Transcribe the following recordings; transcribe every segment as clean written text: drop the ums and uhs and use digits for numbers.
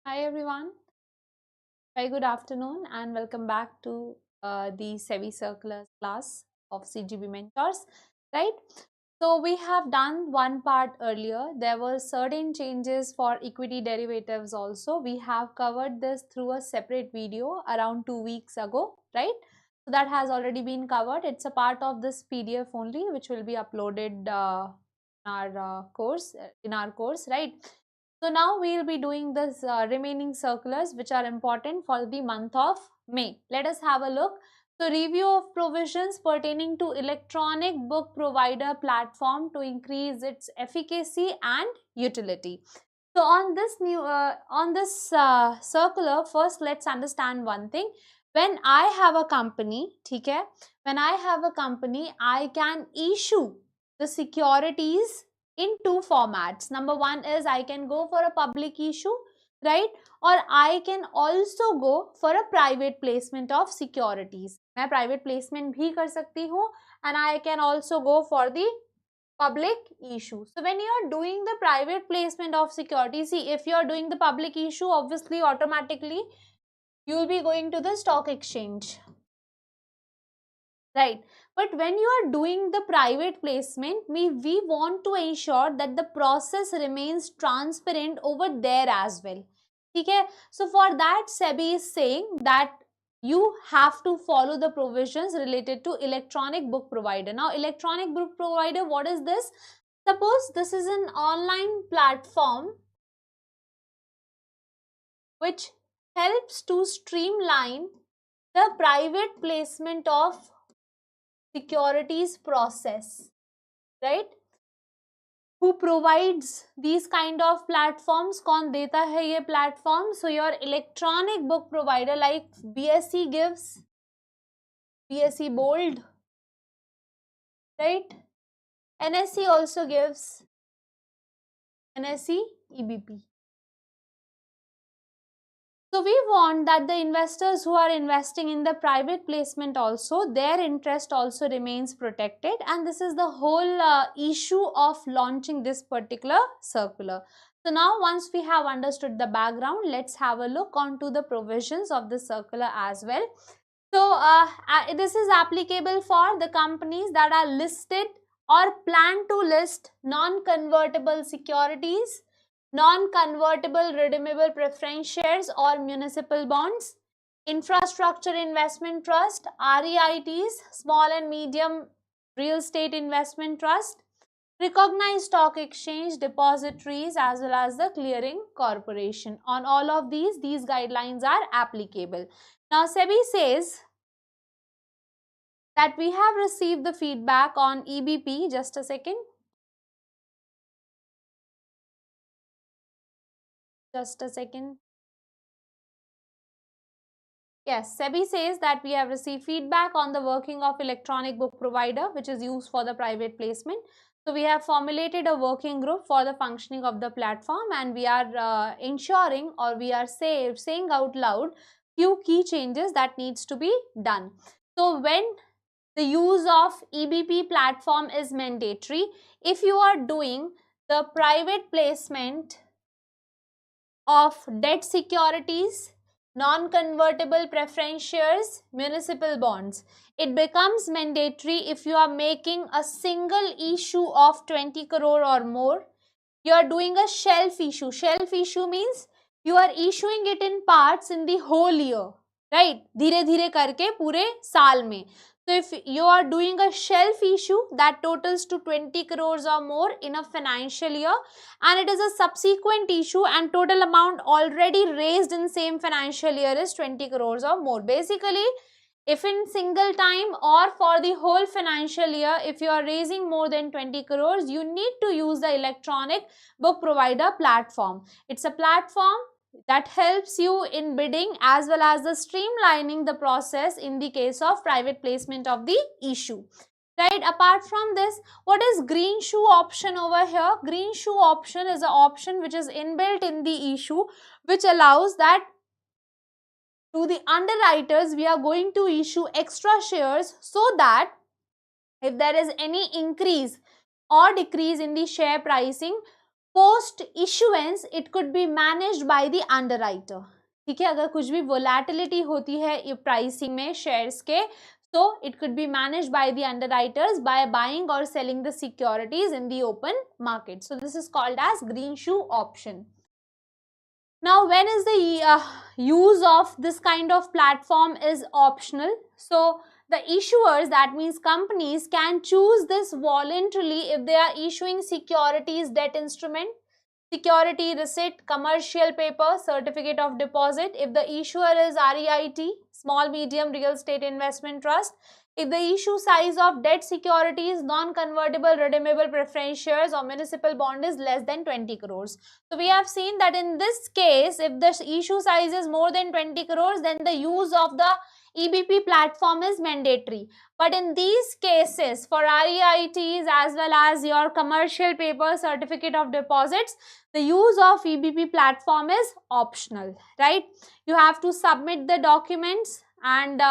Hi everyone, very good afternoon and welcome back to the SEBI Circulars class of CGB Mentors, right? So we have done one part earlier. There were certain changes for equity derivatives also. We have covered this through a separate video around 2 weeks ago, right? So that has already been covered. It's a part of this PDF only, which will be uploaded in our course, right? So now we will be doing this remaining circulars which are important for the month of May. Let us have a look. So review of provisions pertaining to electronic book provider platform to increase its efficacy and utility. So on this circular, first let's understand one thing. When I have a company, okay, when I have a company, I can issue the securities in two formats. Number one is I can go for a public issue, right? Or I can also go for a private placement of securities. मैं private placement भी कर सकती हूँ and I can also go for the public issue. So when you are doing the private placement of security, see, if you are doing the public issue, obviously automatically you will be going to the stock exchange, right? But when you are doing the private placement, we want to ensure that the process remains transparent over there as well. Okay, so for that SEBI is saying that you have to follow the provisions related to electronic book provider. Now electronic book provider, what is this? Suppose this is an online platform which helps to streamline the private placement of securities process, right? Who provides these kind of platforms? कौन देता है ये platform? So your electronic book provider like BSE gives, BSE Bold, right? NSE also gives, NSE EBP. So we want that the investors who are investing in the private placement also, their interest also remains protected, and this is the whole issue of launching this particular circular. So now once we have understood the background, let's have a look onto the provisions of the circular as well. So this is applicable for the companies that are listed or plan to list non-convertible securities, non-convertible redeemable preference shares or municipal bonds, infrastructure investment trust, REITs, small and medium real estate investment trust, recognized stock exchange depositories as well as the clearing corporation. On all of these guidelines are applicable. Now SEBI says that we have received the feedback on EBP. Just a second. Just a second. Yes, SEBI says that we have received feedback on the working of electronic book provider which is used for the private placement. So we have formulated a working group for the functioning of the platform, and we are ensuring, or we are saying out loud few key changes that needs to be done. So when the use of EBP platform is mandatory, if you are doing the private placement of debt securities, non-convertible preference shares, municipal bonds, it becomes mandatory if you are making a single issue of 20 crore or more. You are doing a shelf issue. Shelf issue means you are issuing it in parts in the whole year, right? धीरे धीरे करके पूरे साल में. So if you are doing a shelf issue that totals to 20 crores or more in a financial year, and it is a subsequent issue and total amount already raised in same financial year is 20 crores or more. Basically, if in single time or for the whole financial year, if you are raising more than 20 crores, you need to use the electronic book provider platform. It's a platform that helps you in bidding as well as the streamlining the process in the case of private placement of the issue. Right, apart from this, what is green shoe option over here? Green shoe option is an option which is inbuilt in the issue, which allows that to the underwriters we are going to issue extra shares so that if there is any increase or decrease in the share pricing, post issuance it could be managed by the underwriter, ठीक है, अगर कुछ भी volatility होती है pricing में shares के, so it could be managed by the underwriters by buying or selling the securities in the open market. So this is called as green shoe option. Now, when is the use of this kind of platform is optional? So the issuers, that means companies, can choose this voluntarily if they are issuing securities, debt instrument, security receipt, commercial paper, certificate of deposit. If the issuer is REIT, small medium real estate investment trust, if the issue size of debt securities, non-convertible redeemable preference shares or municipal bond is less than 20 crores. So we have seen that in this case, if the issue size is more than 20 crores, then the use of the EBP platform is mandatory. But in these cases, for REITs as well as your commercial paper, certificate of deposits, the use of EBP platform is optional, right? You have to submit the documents, and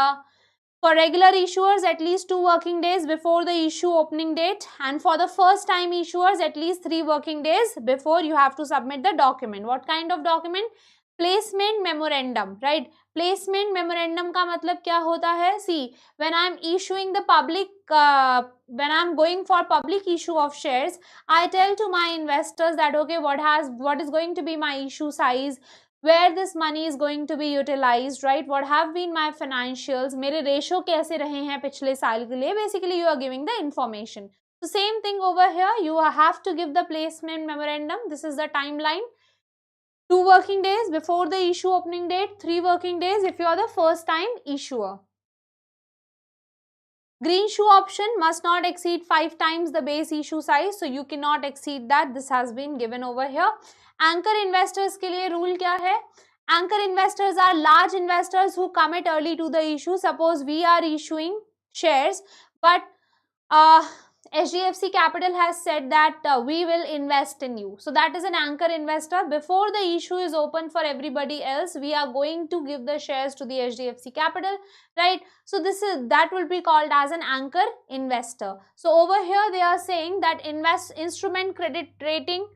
for regular issuers, at least 2 working days before the issue opening date, and for the first time issuers, at least 3 working days before you have to submit the document. What kind of document? Placement memorandum, right? Placement memorandum का मतलब क्या होता है? See, when I am issuing the public, when I am going for public issue of shares, I tell to my investors that okay, what is going to be my issue size, where this money is going to be utilized, right? What have been my financials, मेरे ratio कैसे रहे हैं पिछले साल के लिए? Basically, you are giving the information. So same thing over here. You have to give the placement memorandum. This is the timeline. 2 working days before the issue opening date, 3 working days if you are the first time issuer. Green shoe option must not exceed 5 times the base issue size, so you cannot exceed that. This has been given over here. Anchor investors के लिए rule क्या है? Anchor investors are large investors who commit early to the issue. Suppose we are issuing shares, but HDFC Capital has said that we will invest in you. So that is an anchor investor. Before the issue is open for everybody else, we are going to give the shares to the HDFC Capital, right? So that will be called as an anchor investor. So over here they are saying that instrument credit rating,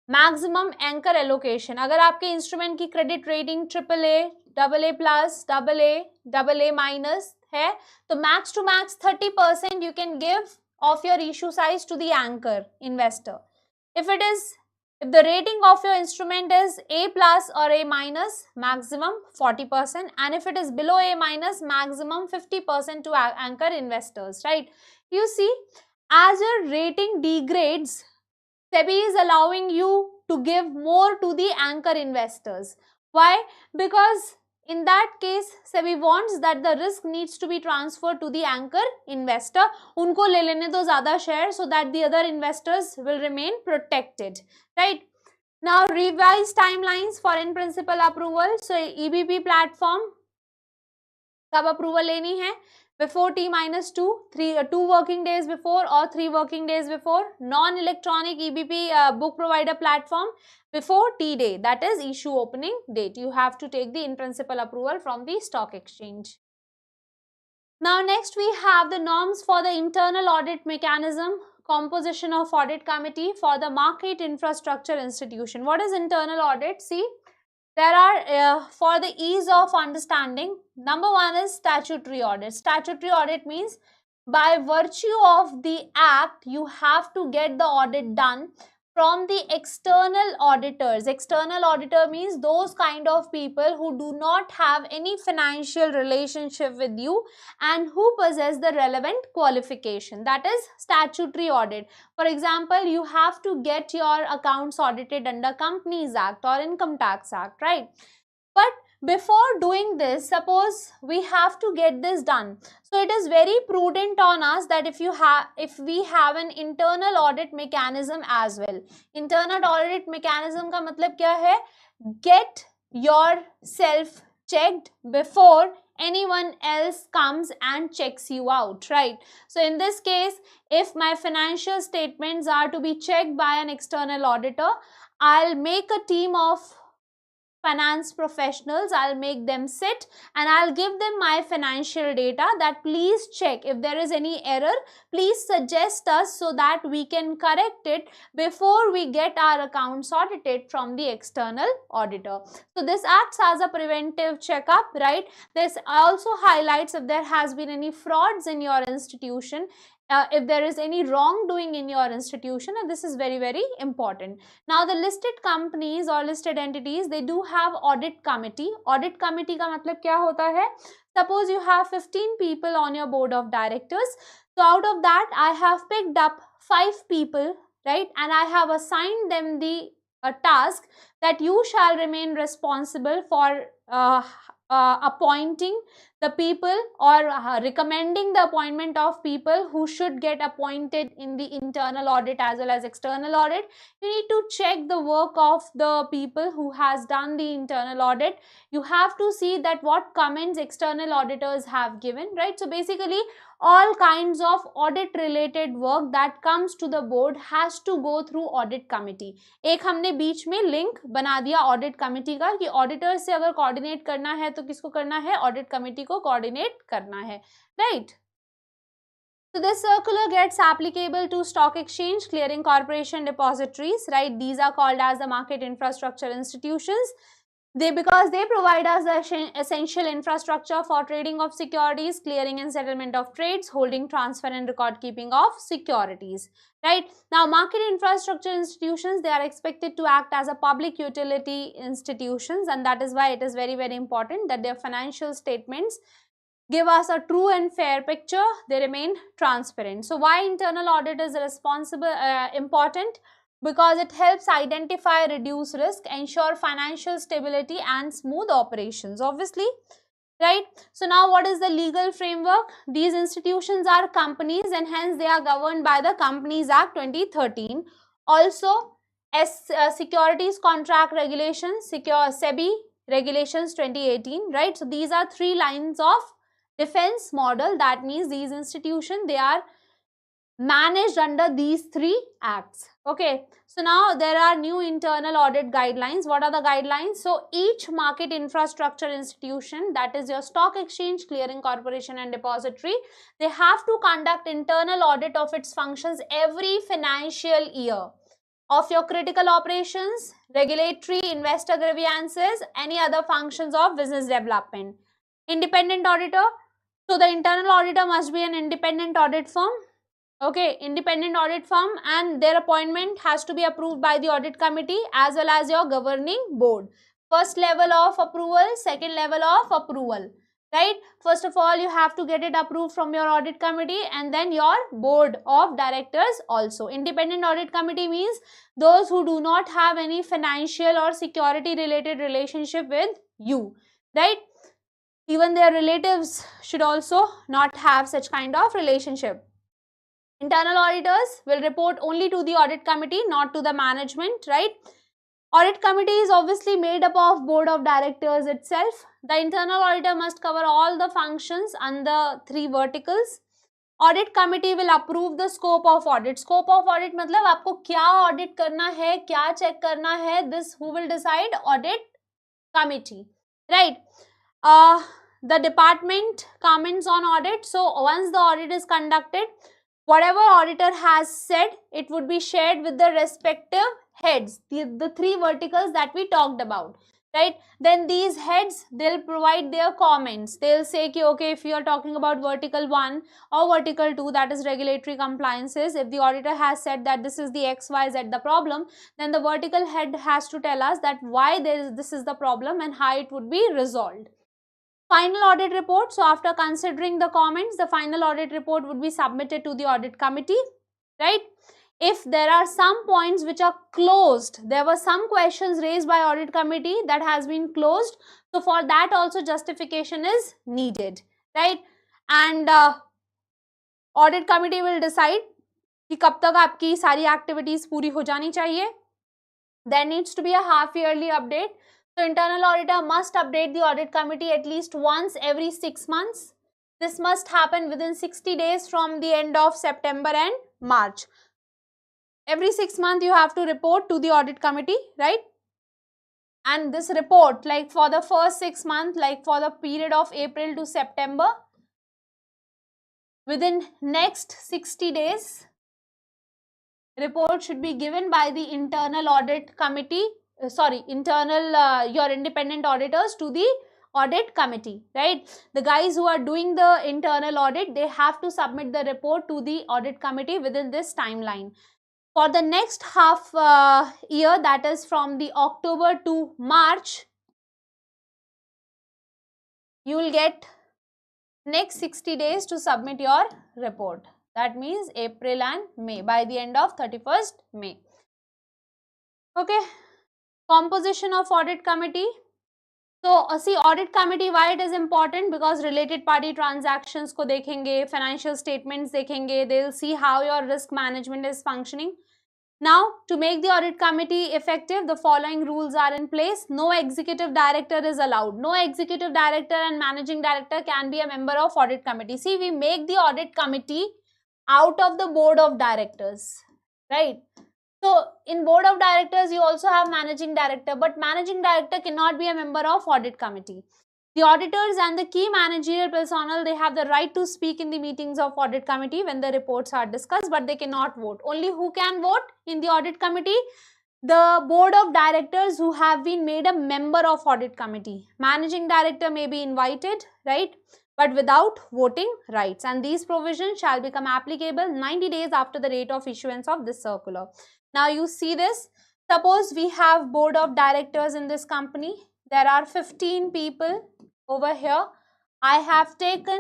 maximum anchor allocation. अगर आपके instrument की credit rating AAA, AA+, AA minus है, तो max to max 30% you can give of your issue size to the anchor investor. If the rating of your instrument is A plus or A minus, maximum 40%, and if it is below A minus, maximum 50% to anchor investors, right? You see, as your rating degrades, SEBI is allowing you to give more to the anchor investors. Why? Because in that case, SEBI wants that the risk needs to be transferred to the anchor investor. उनको ले लेने दो ज़्यादा share so that the other investors will remain protected, right? Now, revised timelines for in principle approval. So, EBP platform कब approval लेनी है? Before T-2, 2 working days before or 3 working days before. Non-electronic EBP book provider platform before T-day, that is issue opening date. You have to take the in-principle approval from the stock exchange. Now next we have the norms for the internal audit mechanism, composition of audit committee for the market infrastructure institution. What is internal audit? See, there are, for the ease of understanding, number 1 is statutory audit. Statutory audit means by virtue of the act, you have to get the audit done from the external auditors. External auditor means those kind of people who do not have any financial relationship with you and who possess the relevant qualification. That is statutory audit. For example, you have to get your accounts audited under Companies Act or Income Tax Act, right? But before doing this, suppose we have to get this done. So it is very prudent on us that if we have an internal audit mechanism as well. Internal audit mechanism का मतलब क्या है? Get yourself checked before anyone else comes and checks you out, right? So in this case, if my financial statements are to be checked by an external auditor, I'll make a team of finance professionals. I'll make them sit and I'll give them my financial data that please check if there is any error, please suggest us so that we can correct it before we get our accounts audited from the external auditor. So this acts as a preventive checkup, right? This also highlights if there has been any frauds in your institution, if there is any wrongdoing in your institution, and this is very, very important. Now the listed companies or listed entities, they do have audit committee. Audit committee का मतलब क्या होता है? Suppose you have 15 people on your board of directors. So out of that, I have picked up 5 people, right? And I have assigned them the task that you shall remain responsible for appointing the people or recommending the appointment of people who should get appointed in the internal audit as well as external audit. You need to check the work of the people who has done the internal audit. You have to see that what comments external auditors have given, right? So basically all kinds of audit related work that comes to the board has to go through audit committee. एक हमने बीच में link बना दिया audit committee का कि auditor से अगर coordinate करना है तो किसको करना है? ऑडिट कमिटी को कोऑर्डिनेट करना है, right? So this circular gets applicable to stock exchange, clearing corporation depositories, right? These are called as the market infrastructure institutions. Because they provide us the essential infrastructure for trading of securities, clearing and settlement of trades, holding, transfer and record keeping of securities, right? Now market infrastructure institutions, they are expected to act as a public utility institutions, and that is why it is very, very important that their financial statements give us a true and fair picture, they remain transparent. So why internal audit is important? Because it helps identify, reduce risk, ensure financial stability and smooth operations, obviously, right? So now what is the legal framework? These institutions are companies and hence they are governed by the Companies Act 2013. Also Securities Contract Regulations, SEBI Regulations 2018, right? So these are 3 lines of defense model. That means these institutions, they are managed under these 3 acts. Okay, so now there are new internal audit guidelines. What are the guidelines? So each market infrastructure institution, that is your stock exchange, clearing corporation and depository, they have to conduct internal audit of its functions every financial year of your critical operations, regulatory, investor grievances, any other functions of business development. Independent auditor. So the internal auditor must be an independent audit firm. Okay, independent audit firm, and their appointment has to be approved by the audit committee as well as your governing board. First level of approval, second level of approval, right? First of all, you have to get it approved from your audit committee and then your board of directors also. Independent audit committee means those who do not have any financial or security related relationship with you, right? Even their relatives should also not have such kind of relationship. Internal auditors will report only to the audit committee, not to the management, right? Audit committee is obviously made up of board of directors itself. The internal auditor must cover all the functions under 3 verticals. Audit committee will approve the scope of audit. Scope of audit मतलब आपको क्या audit करना है, क्या check करना है, this who will decide? Audit committee, right? The department comments on audit. So once the audit is conducted, whatever auditor has said, it would be shared with the respective heads, the 3 verticals that we talked about, right? Then these heads, they'll provide their comments. They'll say, okay, if you are talking about vertical 1 or vertical 2, that is regulatory compliances, if the auditor has said that this is the XYZ the problem, then the vertical head has to tell us that why this is the problem and how it would be resolved. Final audit report. So after considering the comments, the final audit report would be submitted to the audit committee, right? If there are some points which are closed, there were some questions raised by audit committee that has been closed. So for that also justification is needed, right? And audit committee will decide कि कब तक आपकी सारी activities पूरी हो जानी चाहिए. There needs to be a half yearly update. So internal auditor must update the audit committee at least once every 6 months. This must happen within 60 days from the end of September and March. Every 6 months you have to report to the audit committee, right? And this report, like for the first 6 months, like for the period of April to September, within next 60 days, report should be given by the internal audit committee, your independent auditors to the audit committee, right? The guys who are doing the internal audit, they have to submit the report to the audit committee within this timeline. For the next half year, that is from the October to March, you will get next 60 days to submit your report. That means April and May, by the end of 31st May. Okay. Composition of audit committee. So see, audit committee, why it is important? Because related party transactions ko dekhenge, financial statements dekhenge, they will see how your risk management is functioning. Now, to make the audit committee effective, the following rules are in place. No executive director is allowed. No executive director and managing director can be a member of audit committee. See, we make the audit committee out of the board of directors, right? So, in board of directors, you also have managing director, but managing director cannot be a member of audit committee. The auditors and the key managerial personnel, they have the right to speak in the meetings of audit committee when the reports are discussed, but they cannot vote. Only who can vote in the audit committee? The board of directors who have been made a member of audit committee. Managing director may be invited, right? But without voting rights. And these provisions shall become applicable 90 days after the date of issuance of this circular. Now you see this. Suppose we have board of directors in this company. There are 15 people over here. I have taken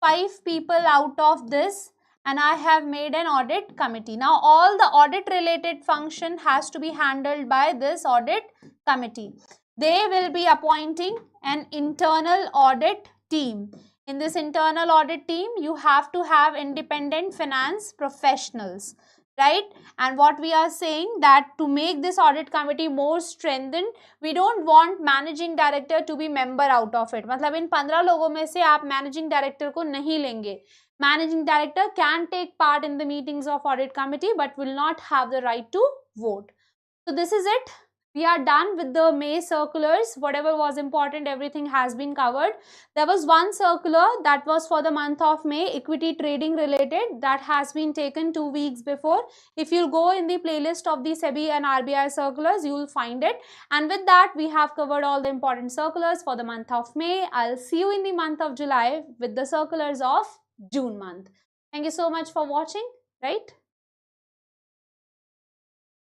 5 people out of this and I have made an audit committee. Now all the audit related function has to be handled by this audit committee. They will be appointing an internal audit team. In this internal audit team, you have to have independent finance professionals, right? And what we are saying that to make this audit committee more strengthened, we don't want managing director to be member out of it. मतलब इन 15 लोगों में से आप managing director को नहीं लेंगे. Managing director can take part in the meetings of audit committee but will not have the right to vote. So this is it. We are done with the May circulars. Whatever was important, everything has been covered. There was one circular that was for the month of May, equity trading related, that has been taken 2 weeks before. If you go in the playlist of the SEBI and RBI circulars, you will find it. And with that, we have covered all the important circulars for the month of May. I'll see you in the month of July with the circulars of June month. Thank you so much for watching, right?